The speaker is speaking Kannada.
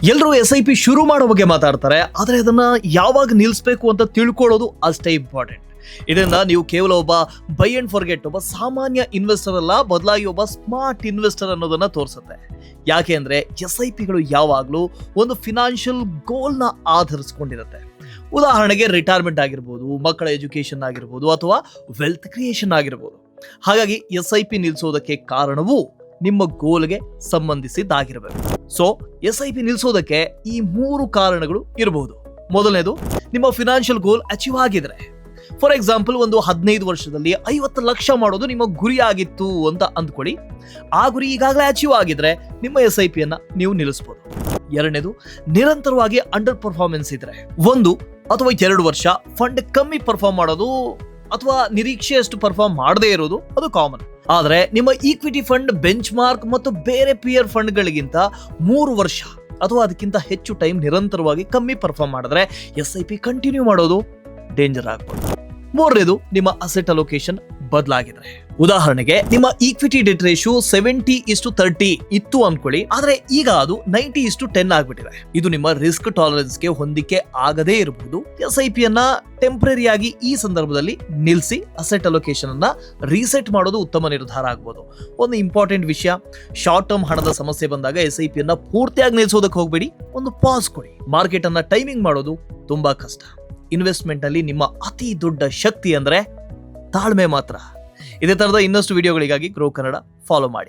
ಎಲ್ಲರೂ SIP ಶುರು ಮಾಡೋ ಬಗ್ಗೆ ಮಾತಾಡ್ತಾರೆ, ಆದರೆ ಅದನ್ನ ಯಾವಾಗ ನಿಲ್ಲಿಸಬೇಕು ಅಂತ ತಿಳ್ಕೊಳ್ಳೋದು ಅಷ್ಟೇ ಇಂಪಾರ್ಟೆಂಟ್. ಇದರಿಂದ ನೀವು ಕೇವಲ ಒಬ್ಬ ಬೈ ಅಂಡ್ ಫಾರ್ಗೆಟ್ ಒಬ್ಬ ಸಾಮಾನ್ಯ ಇನ್ವೆಸ್ಟರ್ ಅಲ್ಲ, ಬದಲಾಗಿ ಒಬ್ಬ ಸ್ಮಾರ್ಟ್ ಇನ್ವೆಸ್ಟರ್ ಅನ್ನೋದನ್ನ ತೋರಿಸುತ್ತೆ. ಯಾಕೆ ಅಂದ್ರೆ SIPಗಳು ಯಾವಾಗಲೂ ಒಂದು ಫಿನಾನ್ಷಿಯಲ್ ಗೋಲ್ನ ಆಧರಿಸಿಕೊಂಡಿರುತ್ತೆ. ಉದಾಹರಣೆಗೆ ರಿಟೈರ್ಮೆಂಟ್ ಆಗಿರ್ಬೋದು, ಮಕ್ಕಳ ಎಜುಕೇಶನ್ ಆಗಿರ್ಬೋದು, ಅಥವಾ ವೆಲ್ತ್ ಕ್ರಿಯೇಷನ್ ಆಗಿರ್ಬೋದು. ಹಾಗಾಗಿ SIP ನಿಲ್ಲಿಸೋದಕ್ಕೆ ಕಾರಣವು ನಿಮ್ಮ ಗೋಲ್ಗೆ ಸಂಬಂಧಿಸಿದ್ದಾಗಿರಬೇಕು. ಸೊ SIP ನಿಲ್ಲಿಸೋದಕ್ಕೆ ಈ 3 ಕಾರಣಗಳು ಇರಬಹುದು. ಮೊದಲನೇದು, ನಿಮ್ಮ ಫಿನಾನ್ಷಿಯಲ್ ಗೋಲ್ ಅಚೀವ್ ಆಗಿದ್ರೆ. ಫಾರ್ ಎಕ್ಸಾಂಪಲ್, ಒಂದು 15 ವರ್ಷದಲ್ಲಿ 50 ಲಕ್ಷ ಮಾಡೋದು ನಿಮ್ಮ ಗುರಿ ಆಗಿತ್ತು ಅಂತ ಅಂದ್ಕೊಳ್ಳಿ. ಆ ಗುರಿ ಈಗಾಗಲೇ ಅಚೀವ್ ಆಗಿದ್ರೆ ನಿಮ್ಮ SIP ಅನ್ನ ನೀವು ನಿಲ್ಲಿಸಬಹುದು. ಎರಡನೇದು, ನಿರಂತರವಾಗಿ ಅಂಡರ್ ಪರ್ಫಾರ್ಮೆನ್ಸ್ ಇದ್ರೆ, 1 ಅಥವಾ 2 ವರ್ಷ ಫಂಡ್ ಕಮ್ಮಿ ಪರ್ಫಾರ್ಮ್ ಮಾಡೋದು ಅಥವಾ ನಿರೀಕ್ಷೆಯಷ್ಟು ಪರ್ಫಾರ್ಮ್ ಮಾಡದೇ ಇರೋದು ಅದು ಕಾಮನ್. ಆದ್ರೆ ನಿಮ್ಮ ಈಕ್ವಿಟಿ ಫಂಡ್ ಬೆಂಚ್ ಮಾರ್ಕ್ ಮತ್ತು ಬೇರೆ ಪಿಯರ್ ಫಂಡ್ ಗಳಿಗಿಂತ 3 ವರ್ಷ ಅಥವಾ ಅದಕ್ಕಿಂತ ಹೆಚ್ಚು ಟೈಮ್ ನಿರಂತರವಾಗಿ ಕಮ್ಮಿ ಪರ್ಫಾರ್ಮ್ ಮಾಡಿದ್ರೆ SIP ಕಂಟಿನ್ಯೂ ಮಾಡೋದು ಡೇಂಜರ್ ಆಗ್ಬೋದು. ಮೂರನೇದು, ನಿಮ್ಮ ಅಸೆಟ್ ಅಲೋಕೇಶನ್ ಬದಲಾಗಿದ್ರೆ. ಉದಾಹರಣೆಗೆ, ನಿಮ್ಮ ಈಕ್ವಿಟಿ ಡೆಟ್ ರೇಷಿಯೋ 70:30 ಇತ್ತು ಅನ್ಕೊಳ್ಳಿ, ಆದ್ರೆ ಈಗ ಅದು 90:10 ಆಗ್ಬಿಟ್ಟಿದೆ. ಇದು ನಿಮ್ಮ ರಿಸ್ಕ್ ಟಾಲರೆನ್ಸ್ಗೆ ಹೊಂದಿಕೆ ಆಗದೇ ಇರಬಹುದು. SIP ಅನ್ನ ಟೆಂಪರರಿ ಆಗಿ ಈ ಸಂದರ್ಭದಲ್ಲಿ ನಿಲ್ಲಿಸಿ ಅಸೆಟ್ ಅಲೋಕೇಶನ್ ಅನ್ನ ರೀಸೆಟ್ ಮಾಡೋದು ಉತ್ತಮ ನಿರ್ಧಾರ ಆಗ್ಬೋದು. ಒಂದು ಇಂಪಾರ್ಟೆಂಟ್ ವಿಷಯ, ಶಾರ್ಟ್ ಟರ್ಮ್ ಹಣದ ಸಮಸ್ಯೆ ಬಂದಾಗ SIP ಅನ್ನ ಪೂರ್ತಿಯಾಗಿ ನಿಲ್ಲಿಸೋದಕ್ಕೆ ಹೋಗ್ಬೇಡಿ, ಒಂದು ಪಾಸ್ ಕೊಡಿ. ಮಾರ್ಕೆಟ್ ಅನ್ನ ಟೈಮಿಂಗ್ ಮಾಡೋದು ತುಂಬಾ ಕಷ್ಟ. ಇನ್ವೆಸ್ಟ್ಮೆಂಟ್ ನಲ್ಲಿ ನಿಮ್ಮ ಅತಿ ದೊಡ್ಡ ಶಕ್ತಿ ಅಂದ್ರೆ ತಾಳ್ಮೆ ಮಾತ್ರ. ಇದೇ ತರದ ಇನ್ನಷ್ಟು ವಿಡಿಯೋಗಳಿಗಾಗಿ ಗ್ರೋ ಕನ್ನಡ ಫಾಲೋ ಮಾಡಿ.